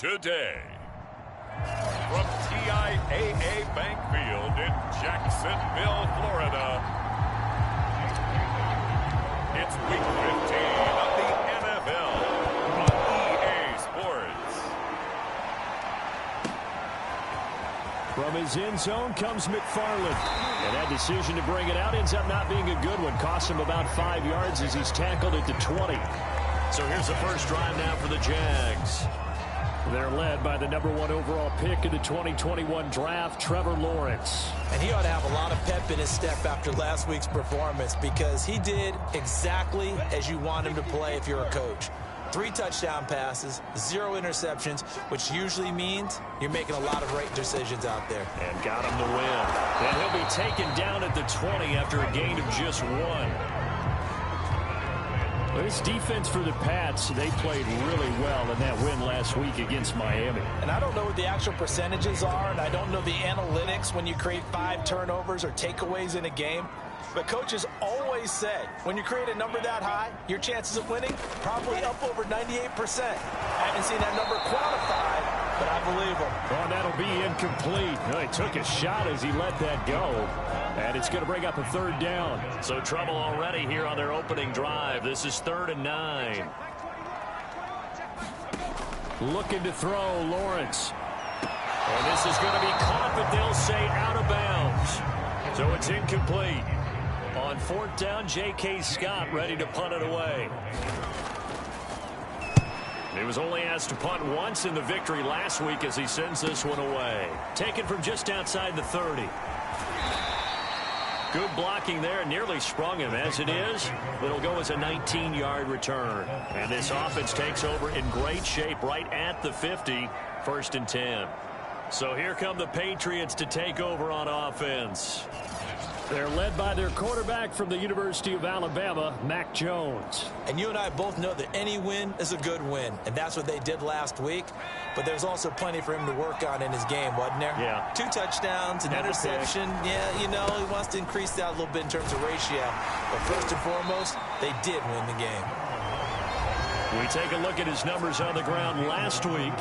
today. From TIAA Bank Field in Jacksonville, Florida, it's Week 15 of the NFL on EA Sports. From his end zone comes McFarland. And that decision to bring it out ends up not being a good one. Costs him about 5 yards as he's tackled at the 20. So here's the first drive now for the Jags. They're led by the #1 overall pick in the 2021 draft, Trevor Lawrence. And he ought to have a lot of pep in his step after last week's performance because he did exactly as you want him to play if you're a coach. 3 touchdown passes, 0 interceptions, which usually means you're making a lot of right decisions out there. And got him the win. And he'll be taken down at the 20 after a gain of just 1. This defense for the Pats, they played really well in that win last week against Miami. And I don't know what the actual percentages are, and I don't know the analytics when you create 5 turnovers or takeaways in a game. But coaches always say, when you create a number that high, your chances of winning probably up over 98%. I haven't seen that number quantified, but I believe him. Oh, that'll be incomplete. He took a shot as he let that go. And it's going to bring up a 3rd down. So trouble already here on their opening drive. This is 3rd and 9. Looking to throw, Lawrence. And this is going to be caught, but they'll say out of bounds. So it's incomplete. On 4th down, J.K. Scott ready to punt it away. He was only asked to punt once in the victory last week as he sends this one away. Taken from just outside the 30. Good blocking there, nearly sprung him. As it is, it'll go as a 19-yard return. And this offense takes over in great shape right at the 50, 1st and 10. So here come the Patriots to take over on offense. They're led by their quarterback from the University of Alabama, Mac Jones. And you and I both know that any win is a good win, and that's what they did last week. But there's also plenty for him to work on in his game, wasn't there? Yeah. 2 touchdowns, an interception. Yeah, you know, he wants to increase that a little bit in terms of ratio. But first and foremost, they did win the game. We take a look at his numbers on the ground last week.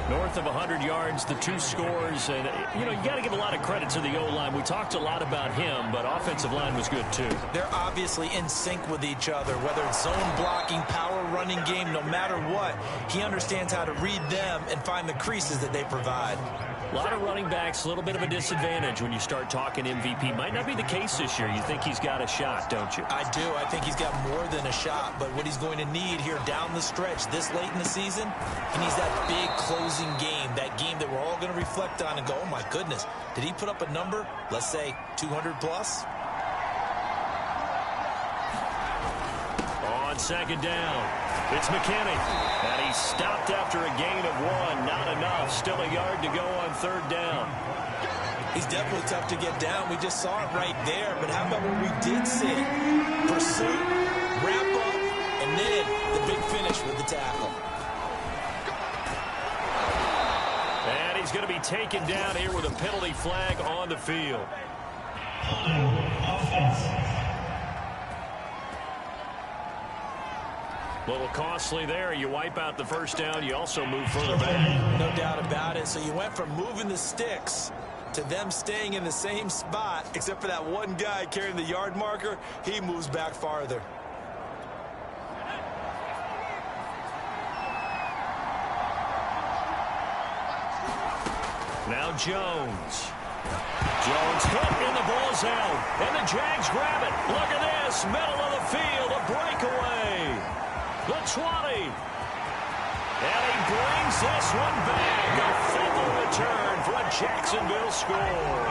North of 100 yards, the 2 scores. And, you know, you got to give a lot of credit to the O-line. We talked a lot about him, but offensive line was good, too. They're obviously in sync with each other, whether it's zone blocking, power running game, no matter what. He understands how to read them and find the creases that they provide. A lot of running backs, a little bit of a disadvantage when you start talking MVP. Might not be the case this year. You think he's got a shot, don't you? I do. I think he's got more than a shot. But what he's going to need here down the stretch this late in the season, he needs that big closing game, that game that we're all going to reflect on and go, oh, my goodness, did he put up a number, let's say 200 plus? On 2nd down, it's McKinney. And he's stopped after a gain of 1. Not enough. Still a yard to go on 3rd down. He's definitely tough to get down. We just saw it right there. But how about what we did see? Pursuit, wrap up, and then the big finish with the tackle. And he's going to be taken down here with a penalty flag on the field. A little costly there. You wipe out the 1st down. You also move further back. No doubt about it. So you went from moving the sticks to them staying in the same spot, except for that one guy carrying the yard marker. He moves back farther. Now Jones. Jones hit and the ball's out. And the Jags grab it. Look at this. Middle of the field. A breakaway. The 20. And he brings this one back. A fumble return for a Jacksonville score.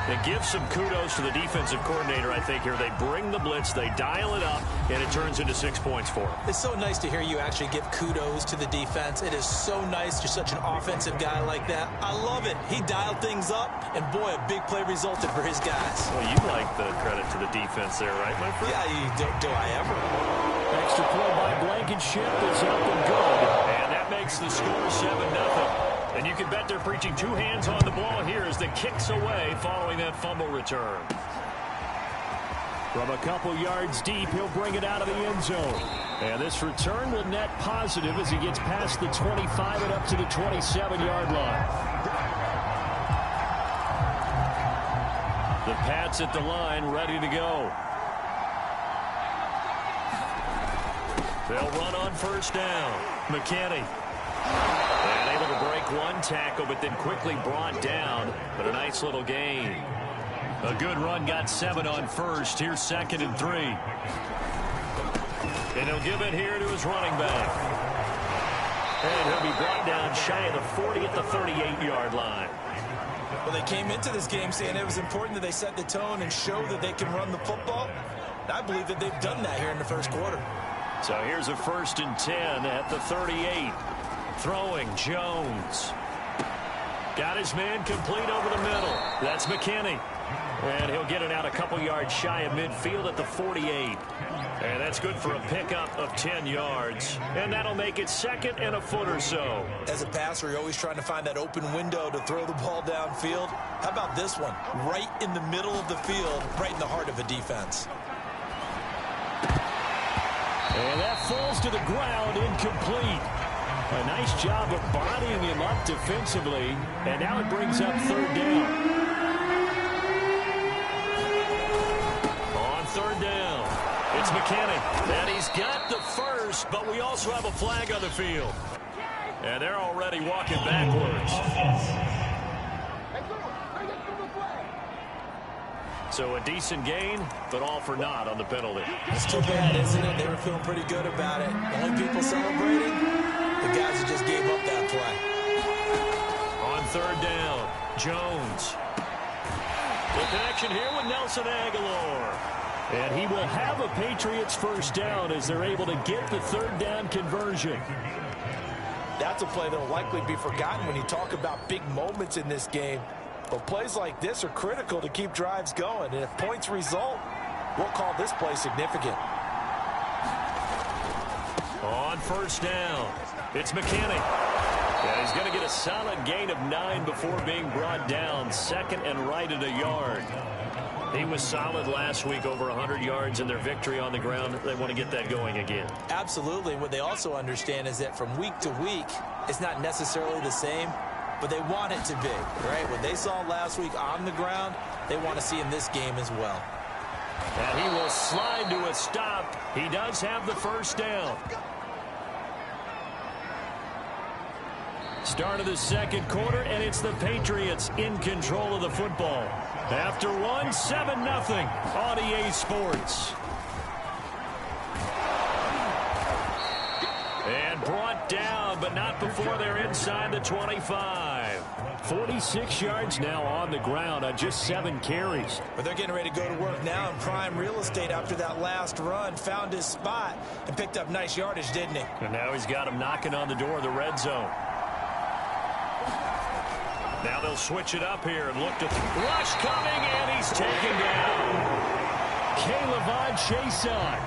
It gives some kudos to the defensive coordinator, I think, here. They bring the blitz, they dial it up, and it turns into 6 points for them. It's so nice to hear you actually give kudos to the defense. It is so nice. You're such an offensive guy like that. I love it. He dialed things up, and boy, a big play resulted for his guys. Well, you like the credit to the defense there, right, my friend? Yeah, do I ever? Extra point by Blankenship is up and good. And that makes the score 7-0. And you can bet they're preaching 2 hands on the ball here as the kick's away following that fumble return. From a couple yards deep, he'll bring it out of the end zone. And this return will net positive as he gets past the 25 and up to the 27-yard line. The Pats at the line, ready to go. They'll run on first down. McKinney. And able to break one tackle, but then quickly brought down. But a nice little gain. A good run, got 7 on first. Here's 2nd and 3. And he'll give it here to his running back. And he'll be brought down shy of the 40 at the 38-yard line. Well, they came into this game saying it was important that they set the tone and show that they can run the football. I believe that they've done that here in the first quarter. So here's a 1st and 10 at the 38. Throwing, Jones. Got his man complete over the middle. That's McKinney. And he'll get it out a couple yards shy of midfield at the 48. And that's good for a pickup of 10 yards. And that'll make it 2nd and a foot or so. As a passer, you're always trying to find that open window to throw the ball downfield. How about this one? Right in the middle of the field, right in the heart of a defense. And that falls to the ground, incomplete. A nice job of bodying him up defensively. And now it brings up 3rd down. On 3rd down, it's McKinney. And he's got the first, but we also have a flag on the field. And they're already walking backwards. So a decent gain, but all for naught on the penalty. It's too bad, isn't it? They were feeling pretty good about it. The only people celebrating, the guys who just gave up that play. On 3rd down, Jones. The connection here with Nelson Aguilar. And he will have a Patriots first down as they're able to get the 3rd down conversion. That's a play that will likely be forgotten when you talk about big moments in this game. But plays like this are critical to keep drives going. And if points result, we'll call this play significant. On 1st down, it's McKinney. And he's going to get a solid gain of 9 before being brought down. 2nd and right at a yard. He was solid last week, over 100 yards in their victory on the ground. They want to get that going again. Absolutely. What they also understand is that from week to week, it's not necessarily the same, but they want it to be, right? What they saw last week on the ground, they want to see in this game as well. And he will slide to a stop. He does have the first down. Start of the 2nd quarter, and it's the Patriots in control of the football. After one, 7-0 on EA Sports. And brought down, but not before they're inside the 25. 46 yards now on the ground on just 7 carries. But they're getting ready to go to work now in prime real estate after that last run. Found his spot and picked up nice yardage, didn't he? And now he's got him knocking on the door of the red zone. Now they'll switch it up here and look to rush coming, and he's taken down. Caleb Chason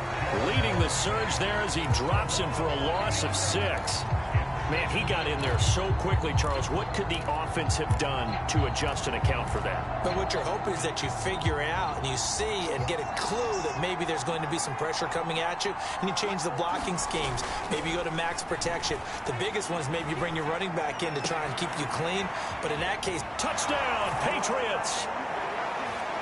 leading the surge there as he drops him for a loss of 6. Man, he got in there so quickly, Charles. What could the offense have done to adjust and account for that? But what you're hoping is that you figure out and you see and get a clue that maybe there's going to be some pressure coming at you, and you change the blocking schemes. Maybe you go to max protection. The biggest one is maybe you bring your running back in to try and keep you clean. But in that case, touchdown, Patriots!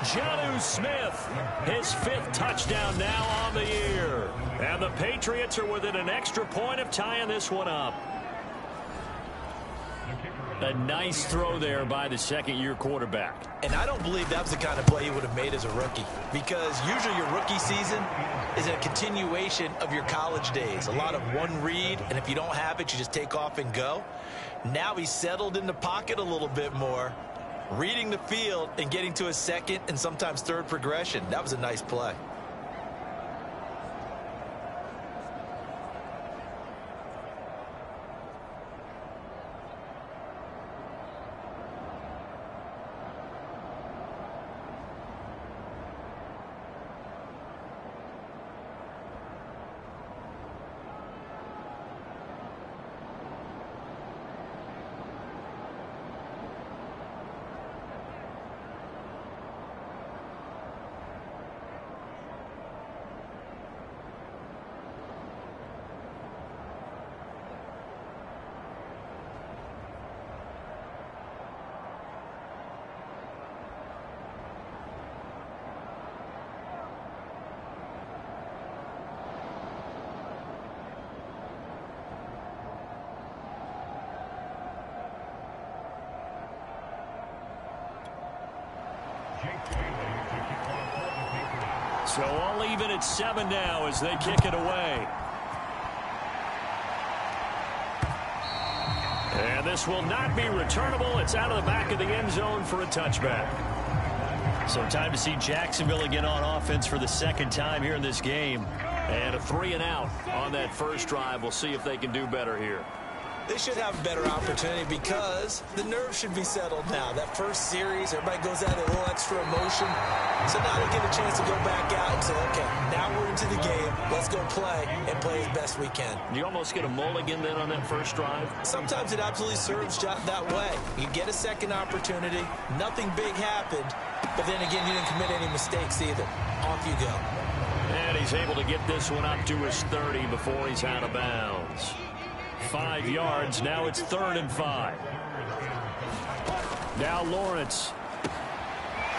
Jonnu Smith, his 5th touchdown now on the year. And the Patriots are within an extra point of tying this one up. A nice throw there by the 2nd-year quarterback. And I don't believe that was the kind of play he would have made as a rookie, because usually your rookie season is a continuation of your college days. A lot of one read, and if you don't have it, you just take off and go. Now he's settled in the pocket a little bit more, reading the field and getting to his 2nd and sometimes 3rd progression. That was a nice play. So all even at 7 now as they kick it away. And this will not be returnable. It's out of the back of the end zone for a touchback. So time to see Jacksonville again on offense for the second time here in this game. And a 3 and out on that first drive. We'll see if they can do better here. They should have a better opportunity because the nerves should be settled now. That first series, everybody goes out a little extra emotion. So now they get a chance to go back out and say, okay, now we're into the game. Let's go play and play as best we can. You almost get a mulligan then on that first drive? Sometimes it absolutely serves that way. You get a second opportunity. Nothing big happened. But then again, you didn't commit any mistakes either. Off you go. And he's able to get this one up to his 30 before he's out of bounds. 5 yards. Now it's 3rd and 5. Now Lawrence.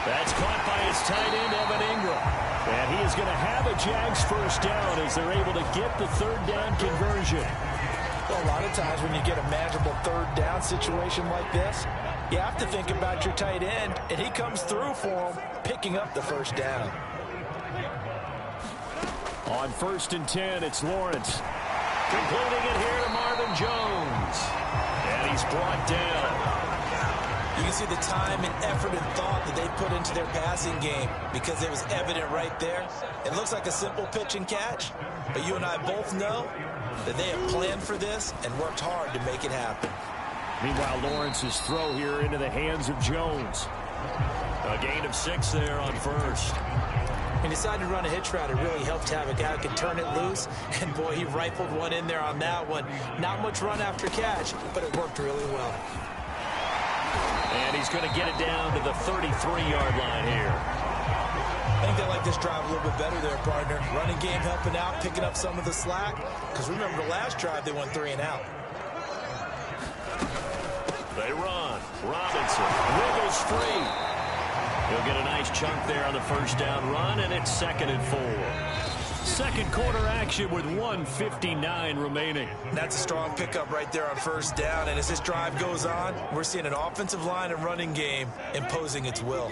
That's caught by his tight end, Evan Ingram. And he is going to have a Jags first down as they're able to get the 3rd down conversion. Well, a lot of times when you get a manageable 3rd down situation like this, you have to think about your tight end, and he comes through for him, picking up the first down. On 1st and 10, it's Lawrence. Completing it here to Marvin Jones. And he's brought down. You can see the time and effort and thought that they put into their passing game because it was evident right there. It looks like a simple pitch and catch, but you and I both know that they have planned for this and worked hard to make it happen. Meanwhile, Lawrence's throw here into the hands of Jones. A gain of 6 there on 1st. He decided to run a hitch route. It really helped to have a guy who could turn it loose. And, boy, he rifled one in there on that one. Not much run after catch, but it worked really well. And he's going to get it down to the 33-yard line here. I think they like this drive a little bit better there, partner. Running game helping out, picking up some of the slack. Because remember the last drive, they went 3 and out. They run. Robinson wiggles free. He'll get a nice chunk there on the first down run, and it's 2nd and 4. Second quarter action with 1:59 remaining. That's a strong pickup right there on first down. And as this drive goes on, we're seeing an offensive line and running game imposing its will.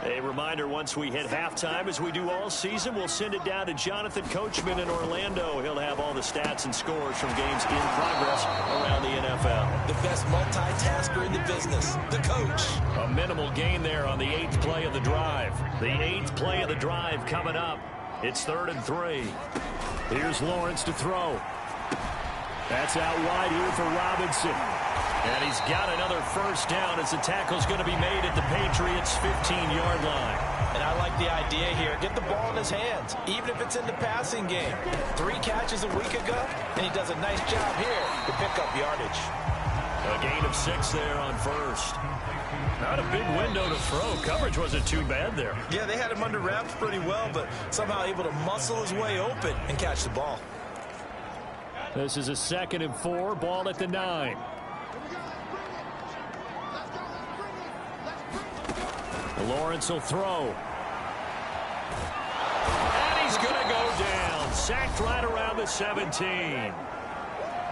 A reminder, once we hit halftime, as we do all season, we'll send it down to Jonathan Coachman in Orlando. He'll have all the stats and scores from games in progress around the NFL. The best multitasker in the business, the coach. A minimal gain there on the 8th play of the drive. The 8th play of the drive coming up. It's 3rd and 3. Here's Lawrence to throw. That's out wide here for Robinson. And he's got another first down as the tackle's going to be made at the Patriots' 15-yard line. And I like the idea here. Get the ball in his hands, even if it's in the passing game. 3 catches a week ago, and he does a nice job here to pick up yardage. A gain of 6 there on 1st. Not a big window to throw. Coverage wasn't too bad there. Yeah, they had him under wraps pretty well, but somehow able to muscle his way open and catch the ball. This is a 2nd and 4, ball at the 9. Lawrence will throw. And he's going to go down. Sacked right around the 17.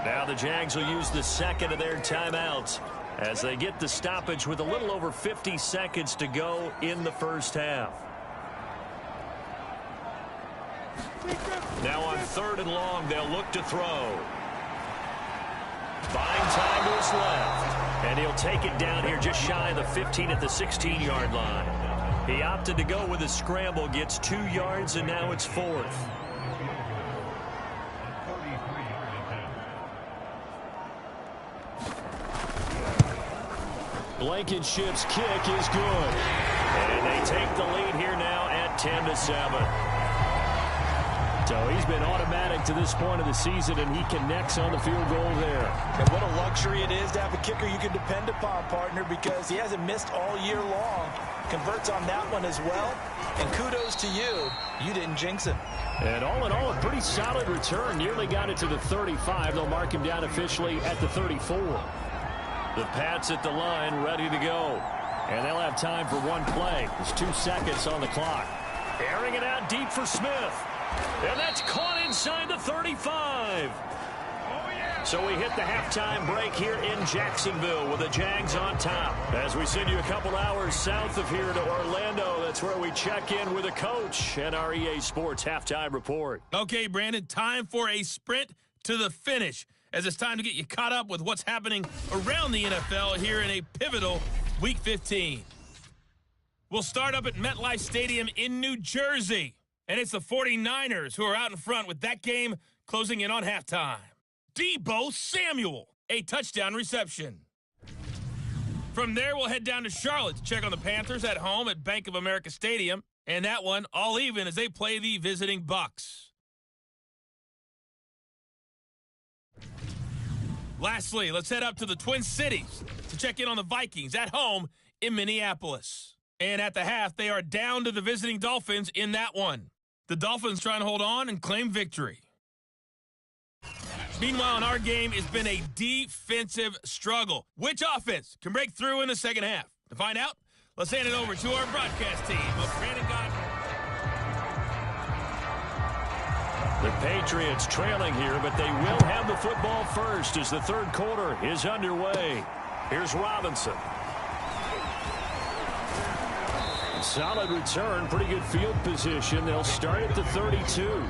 Now the Jags will use the 2nd of their timeouts as they get the stoppage with a little over 50 seconds to go in the first half. Now on 3rd and long, they'll look to throw. Buying time to his left. And he'll take it down here just shy of the 15 at the 16-yard line. He opted to go with a scramble, gets 2 yards, and now it's 4th. Blankenship's kick is good. And they take the lead here now at 10-7. So he's been automatic to this point of the season, and he connects on the field goal there. And what a luxury it is to have a kicker you can depend upon, partner, because he hasn't missed all year long. Converts on that one as well. And kudos to you. You didn't jinx him. And all in all, a pretty solid return. Nearly got it to the 35. They'll mark him down officially at the 34. The Pats at the line, ready to go. And they'll have time for one play. There's 2 seconds on the clock. Airing it out deep for Smith. And that's caught inside the 35. So we hit the halftime break here in Jacksonville with the Jags on top. As we send you a couple hours south of here to Orlando, that's where we check in with a coach and our EA Sports halftime report. Okay, Brandon, time for a sprint to the finish, as it's time to get you caught up with what's happening around the NFL here in a pivotal Week 15. We'll start up at MetLife Stadium in New Jersey, and it's the 49ers who are out in front with that game closing in on halftime. Deebo Samuel, a touchdown reception. From there, we'll head down to Charlotte to check on the Panthers at home at Bank of America Stadium, and that one all even as they play the visiting Bucks. Lastly, let's head up to the Twin Cities to check in on the Vikings at home in Minneapolis. And at the half, they are down to the visiting Dolphins in that one. The Dolphins trying to hold on and claim victory. Meanwhile, in our game, it's been a defensive struggle. Which offense can break through in the second half? To find out, let's hand it over to our broadcast team of Brandon Godwin. The Patriots trailing here, but they will have the football first as the third quarter is underway. Here's Robinson. Solid return, pretty good field position. They'll start at the 32.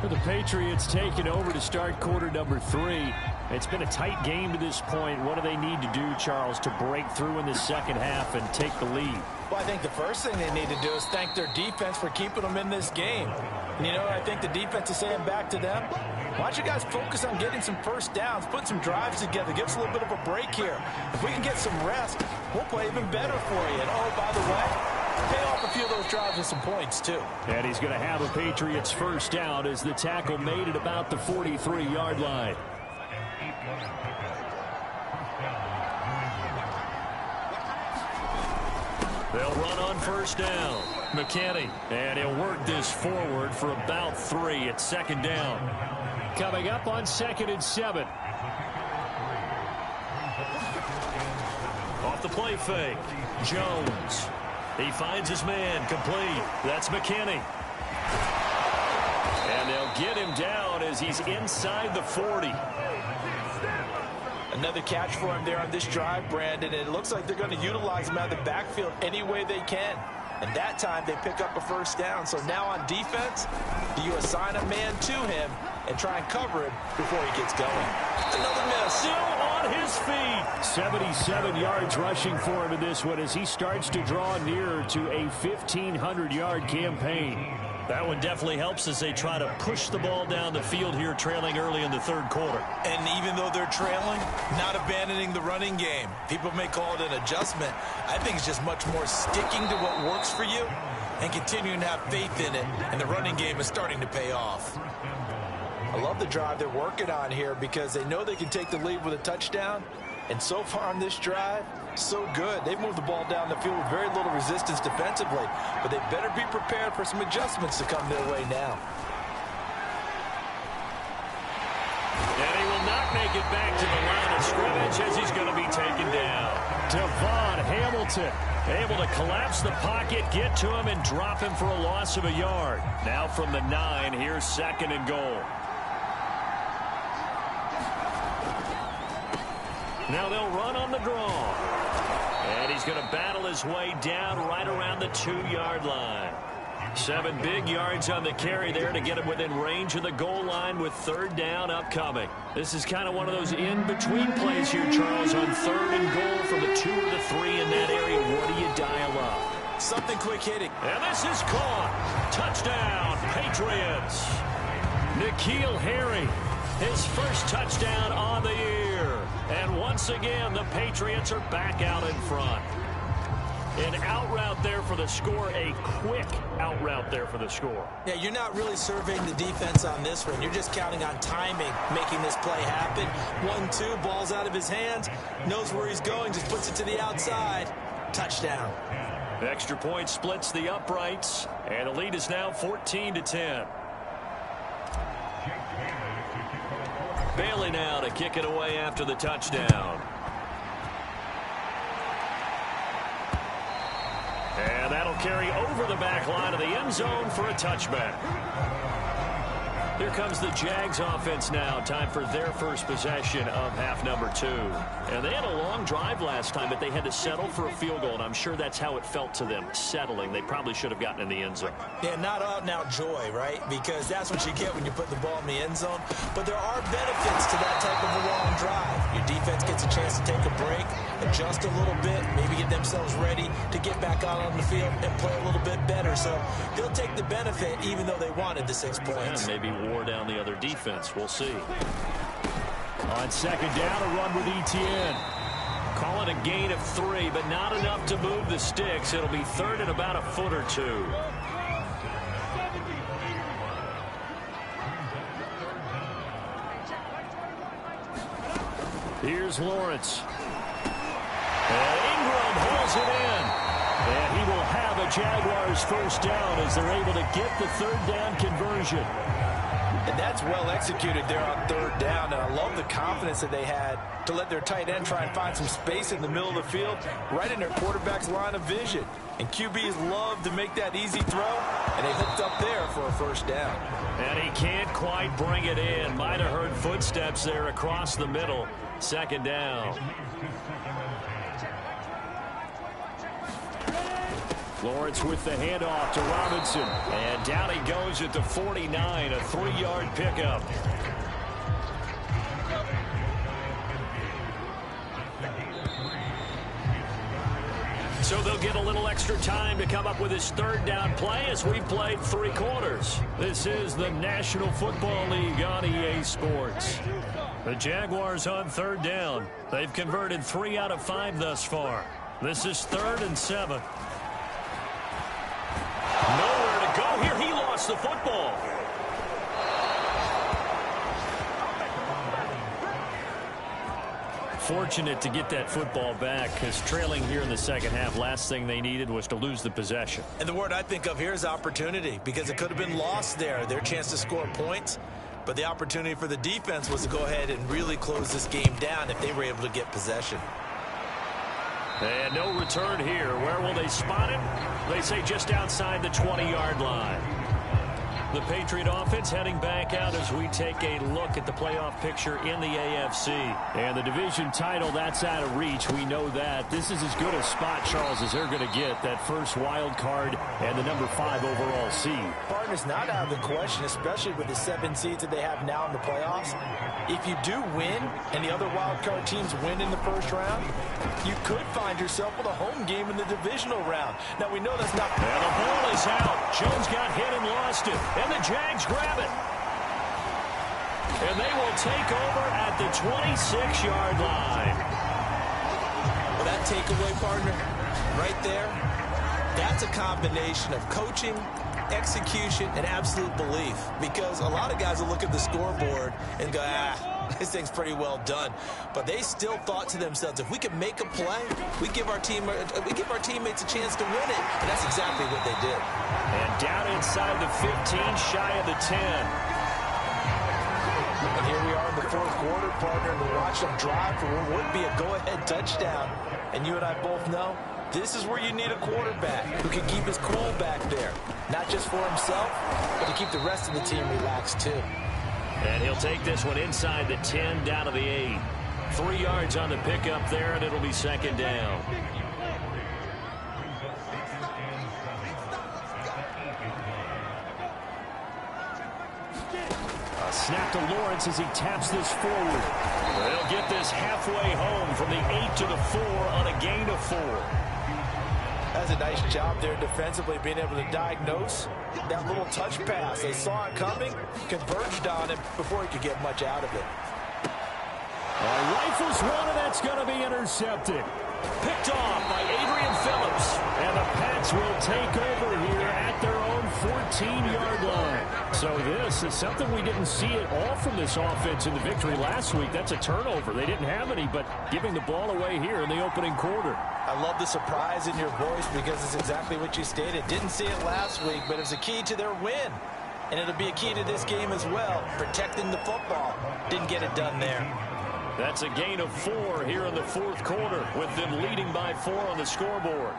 The Patriots taking over to start quarter number 3. It's been a tight game to this point. What do they need to do, Charles, to break through in the second half and take the lead? Well, I think the first thing they need to do is thank their defense for keeping them in this game. And, you know, I think the defense is saying back to them, why don't you guys focus on getting some first downs, put some drives together, give us a little bit of a break here. If we can get some rest, we'll play even better for you. And, oh, by the way, pay off a few of those drives with some points, too. And he's going to have a Patriots first down as the tackle made at about the 43-yard line. They'll run on first down. McKinney, and he'll work this forward for about 3 at second down. Coming up on 2nd and 7. Off the play fake, Jones. He finds his man, complete. That's McKinney. And they'll get him down as he's inside the 40. Another catch for him there on this drive, Brandon. It looks like they're going to utilize him out of the backfield any way they can. And that time they pick up a first down. So now on defense, do you assign a man to him and try and cover him before he gets going? Another miss. Still on his feet. 77 yards rushing for him in this one as he starts to draw nearer to a 1,500-yard campaign. That one definitely helps as they try to push the ball down the field here, trailing early in the third quarter. And even though they're trailing, not abandoning the running game. People may call it an adjustment. I think it's just much more sticking to what works for you and continuing to have faith in it. And the running game is starting to pay off. I love the drive they're working on here because they know they can take the lead with a touchdown. And so far on this drive, so good. They've moved the ball down the field with very little resistance defensively. But they better be prepared for some adjustments to come their way now. And he will not make it back to the line of scrimmage as he's going to be taken down. Devon Hamilton able to collapse the pocket, get to him, and drop him for a loss of a yard. Now from the 9, here's 2nd and goal. Now they'll run on the draw. And he's going to battle his way down right around the 2-yard line. 7 big yards on the carry there to get him within range of the goal line with 3rd down upcoming. This is kind of one of those in-between plays here, Charles, on 3rd and goal from the 2 or the 3 in that area. What do you dial up? Something quick hitting. And this is caught. Touchdown, Patriots. N'Keal Harry, his first touchdown on the year. And once again, the Patriots are back out in front. An out route there for the score, a quick out route there for the score. Yeah, you're not really surveying the defense on this one. You're just counting on timing, making this play happen. 1-2, ball's out of his hands, knows where he's going, just puts it to the outside. Touchdown. Extra point splits the uprights, and the lead is now 14-10. Bailey now to kick it away after the touchdown. And that'll carry over the back line of the end zone for a touchback. comes the Jags offense now. Time for their first possession of half number 2. And they had a long drive last time, but they had to settle for a field goal, and I'm sure that's how it felt to them, settling. They probably should have gotten in the end zone. Yeah, not out-and-out joy, right? Because that's what you get when you put the ball in the end zone. But there are benefits to that type of a long drive. Your defense gets a chance to take a break, adjust a little bit, maybe get themselves ready to get back out on the field and play a little bit better. So they'll take the benefit even though they wanted the 6 points. And maybe wore down the other defense. We'll see. On second down, a run with Etienne. Call it a gain of 3, but not enough to move the sticks. It'll be third and about a foot or 2. Here's Lawrence. And Ingram holds it in. And he will have a Jaguars first down as they're able to get the third down conversion. And that's well executed there on third down. And I love the confidence that they had to let their tight end try and find some space in the middle of the field, right in their quarterback's line of vision. And QBs love to make that easy throw, and they hooked up there for a first down. And he can't quite bring it in. Might have heard footsteps there across the middle. Second down. Lawrence with the handoff to Robinson. And down he goes at the 49, a 3-yard pickup. So they'll get a little extra time to come up with his third down play as we played 3 quarters. This is the National Football League on EA Sports. The Jaguars on third down. They've converted 3 out of 5 thus far. This is 3rd and 7. Nowhere to go here. He lost the football. Fortunate to get that football back, because trailing here in the second half, last thing they needed was to lose the possession. And the word I think of here is opportunity, because it could have been lost there, their chance to score points. But the opportunity for the defense was to go ahead and really close this game down if they were able to get possession. And no return here. Where will they spot him? They say just outside the 20-yard line. The Patriot offense heading back out as we take a look at the playoff picture in the AFC. And the division title, that's out of reach. We know that. This is as good a spot, Charles, as they're going to get. That first wild card and the number 5 overall seed. Partner's not out of the question, especially with the 7 seeds that they have now in the playoffs. If you do win and the other wild card teams win in the first round, you could find yourself with a home game in the divisional round. Now, we know that's not... And the ball is out. Jones got hit and lost it. And the Jags grab it. And they will take over at the 26-yard line. Well, that takeaway, partner, right there, that's a combination of coaching, execution, and absolute belief. Because a lot of guys will look at the scoreboard and go, this thing's pretty well done. But they still thought to themselves, if we can make a play, we give our teammates a chance to win it. And that's exactly what they did. And down inside the 15, shy of the 10. And here we are in the fourth quarter, partner, and we watch them drive for what would be a go-ahead touchdown. And you and I both know this is where you need a quarterback who can keep his cool back there. Not just for himself, but to keep the rest of the team relaxed too. And he'll take this one inside the 10, down to the 8. 3 yards on the pickup there, and it'll be second down. A snap to Lawrence as he taps this forward. They'll get this halfway home from the 8 to the 4 on a gain of 4. That's a nice job there defensively, being able to diagnose that little touch pass. They saw it coming, converged on it before he could get much out of it. Rifles one, and that's going to be intercepted. Picked off by Adrian Phillips. And the Pats will take over here at their own 14-yard line. So this is something we didn't see at all from this offense in the victory last week. That's a turnover. They didn't have any, but giving the ball away here in the opening quarter. I love the surprise in your voice because it's exactly what you stated. Didn't see it last week, but it was a key to their win. And it'll be a key to this game as well, protecting the football. Didn't get it done there. That's a gain of 4 here in the fourth quarter, with them leading by 4 on the scoreboard.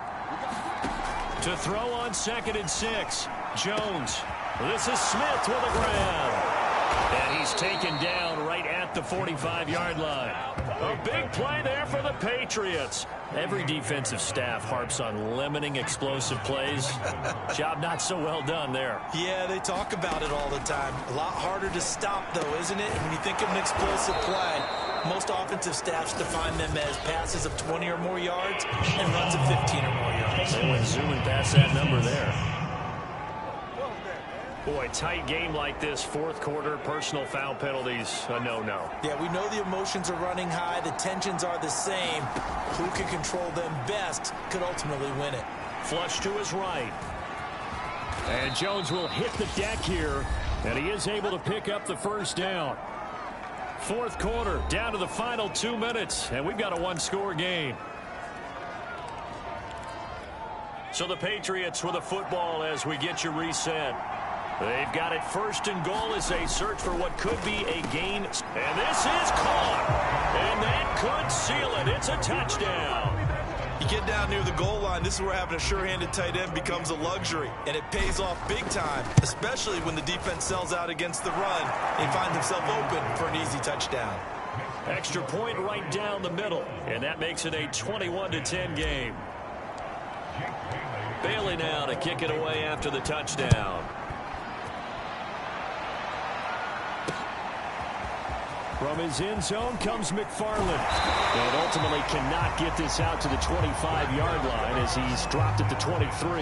To throw on 2nd and 6, Jones. This is Smith with a grab. he's taken down right at the 45-yard line. A big play there for the Patriots. Every defensive staff harps on limiting explosive plays. Job not so well done there. Yeah, they talk about it all the time. A lot harder to stop, though, isn't it? When you think of an explosive play, most offensive staffs define them as passes of 20 or more yards and runs of 15 or more yards. They went zooming past that number there. Boy, tight game like this, fourth quarter, personal foul penalties, a no-no. Yeah, we know the emotions are running high. The tensions are the same. Who can control them best could ultimately win it. Flush to his right. And Jones will hit the deck here, and he is able to pick up the first down. Fourth quarter, down to the final 2 minutes, and we've got a one-score game. So the Patriots with a football as we get you reset. They've got it first and goal as they search for what could be a gain. And this is caught. And that could seal it. It's a touchdown. You get down near the goal line, this is where having a sure-handed tight end becomes a luxury. And it pays off big time, especially when the defense sells out against the run and finds himself open for an easy touchdown. Extra point right down the middle. And that makes it a 21-10 game. Bailey now to kick it away after the touchdown. From his end zone comes McFarland. And ultimately cannot get this out to the 25-yard line as he's dropped at the 23.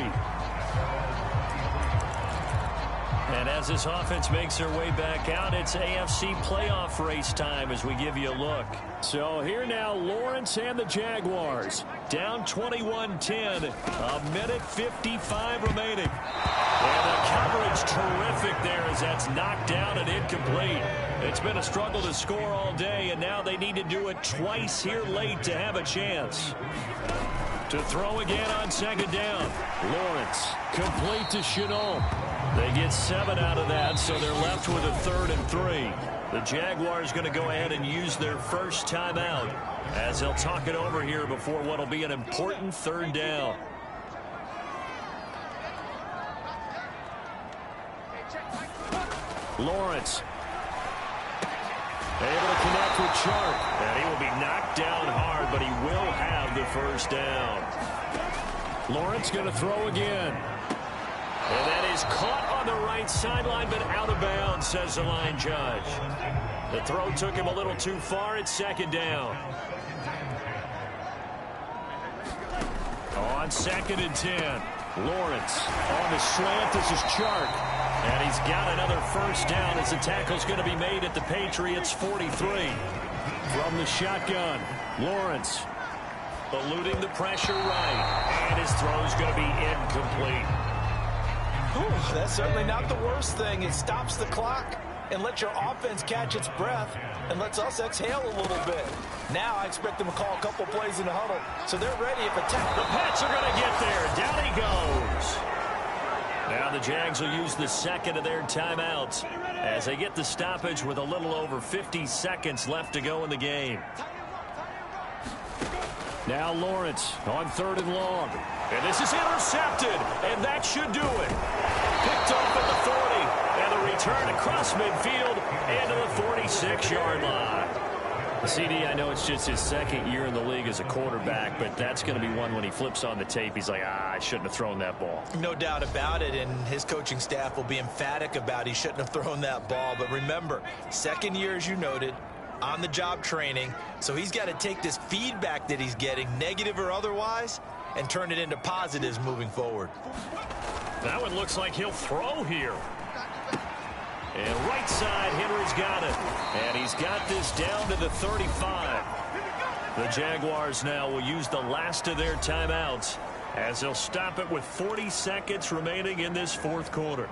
And as this offense makes their way back out, it's AFC playoff race time as we give you a look. So here now, Lawrence and the Jaguars. Down 21-10, a minute 55 remaining. And the coverage terrific there as that's knocked down and incomplete. It's been a struggle to score all day, and now they need to do it twice here late to have a chance. To throw again on second down. Lawrence, complete to Chenault. They get 7 out of that, so they're left with a 3rd and 3. The Jaguars going to go ahead and use their first timeout as they'll talk it over here before what will be an important 3rd down. Lawrence able to connect with Chark, and he will be knocked down hard, but he will have the first down. Lawrence going to throw again. And that is caught on the right sideline, but out of bounds, says the line judge. The throw took him a little too far. It's second down. On 2nd and 10. Lawrence on the slant. This is Chark. And he's got another first down as the tackle's going to be made at the Patriots' 43. From the shotgun, Lawrence eluding the pressure right. And his throw's going to be incomplete. Ooh, that's certainly not the worst thing. It stops the clock and lets your offense catch its breath and lets us exhale a little bit. Now I expect them to call a couple plays in the huddle, so they're ready if attack. The Pats are going to get there. Down he goes. Now the Jags will use the second of their timeouts as they get the stoppage with a little over 50 seconds left to go in the game. Now Lawrence on 3rd and long. And this is intercepted, and that should do it. Picked off at the 40, and a return across midfield and to the 46-yard line. CD, I know it's just his 2nd year in the league as a quarterback, but that's going to be one when he flips on the tape. He's like, I shouldn't have thrown that ball. No doubt about it, and his coaching staff will be emphatic about he shouldn't have thrown that ball. But remember, 2nd year, as you noted, on-the-job training, so he's got to take this feedback that he's getting, negative or otherwise, and turn it into positives moving forward. That one looks like he'll throw here. And right side, Henry's got it. And he's got this down to the 35. The Jaguars now will use the last of their timeouts as they'll stop it with 40 seconds remaining in this 4th quarter.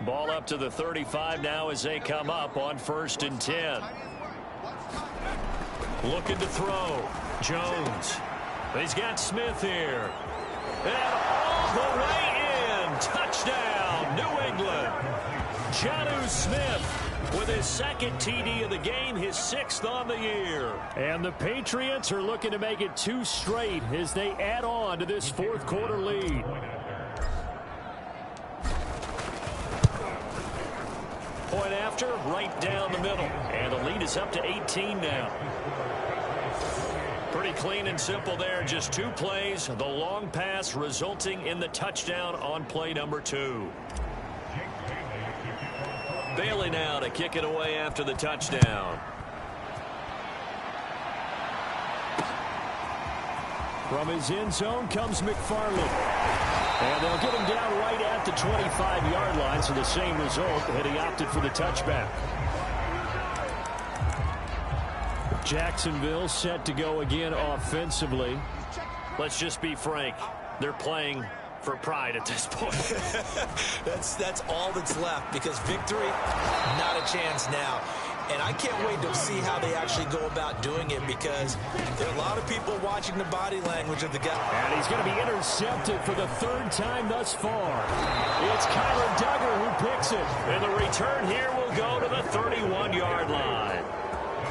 Ball up to the 35 now as they come up on 1st and 10. Looking to throw. Jones. He's got Smith here. And all the way in. Touchdown, New England. Jonnu Smith with his 2nd TD of the game, his 6th on the year. And the Patriots are looking to make it 2 straight as they add on to this 4th quarter lead. going after right down the middle. And the lead is up to 18 now. Pretty clean and simple there. Just 2 plays. The long pass resulting in the touchdown on play number 2. Bailey now to kick it away after the touchdown. From his end zone comes McFarland. And they'll get him down right at the 25-yard line, so the same result, and he opted for the touchback. Jacksonville set to go again offensively. Let's just be frank. They're playing for pride at this point. That's all that's left, because victory, not a chance now. And I can't wait to see how they actually go about doing it, because there are a lot of people watching the body language of the guy. And he's going to be intercepted for the 3rd time thus far. It's Kyler Duggar who picks it. And the return here will go to the 31-yard line.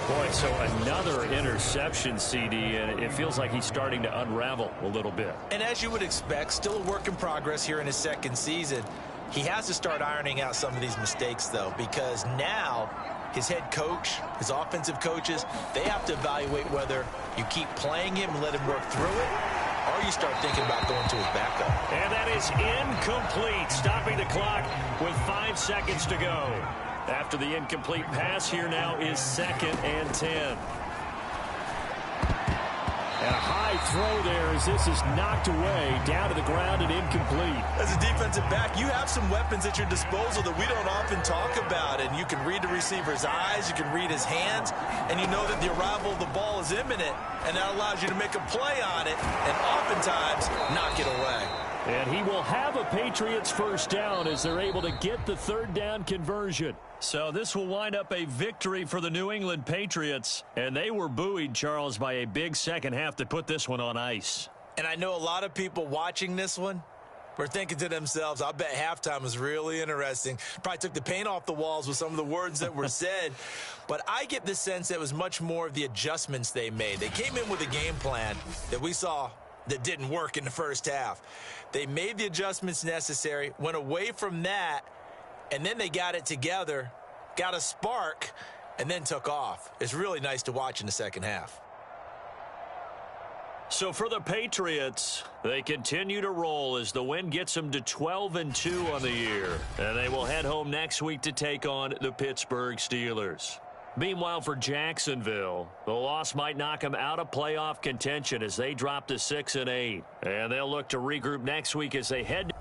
Boy, so another interception, CD, and it feels like he's starting to unravel a little bit. And as you would expect, still a work in progress here in his 2nd season. He has to start ironing out some of these mistakes, though, because now his head coach, his offensive coaches, they have to evaluate whether you keep playing him and let him work through it, or you start thinking about going to his backup. And that is incomplete, stopping the clock with 5 seconds to go. After the incomplete pass, here now is 2nd and 10. And a high throw there as this is knocked away, down to the ground and incomplete. As a defensive back, you have some weapons at your disposal that we don't often talk about. And you can read the receiver's eyes, you can read his hands, and you know that the arrival of the ball is imminent. And that allows you to make a play on it and oftentimes knock it away. And he will have a Patriots 1st down as they're able to get the 3rd down conversion. So this will wind up a victory for the New England Patriots. And they were buoyed, Charles, by a big second half to put this one on ice. And I know a lot of people watching this one were thinking to themselves, I bet halftime was really interesting. Probably took the paint off the walls with some of the words that were said. But I get the sense that it was much more of the adjustments they made. They came in with a game plan that we saw that didn't work in the 1st half. They made the adjustments necessary, went away from that, and then they got it together, got a spark, and then took off. It's really nice to watch in the 2nd half. So for the Patriots, they continue to roll as the win gets them to 12-2 on the year. And they will head home next week to take on the Pittsburgh Steelers. Meanwhile, for Jacksonville, the loss might knock them out of playoff contention as they drop to 6-8. And they'll look to regroup next week as they head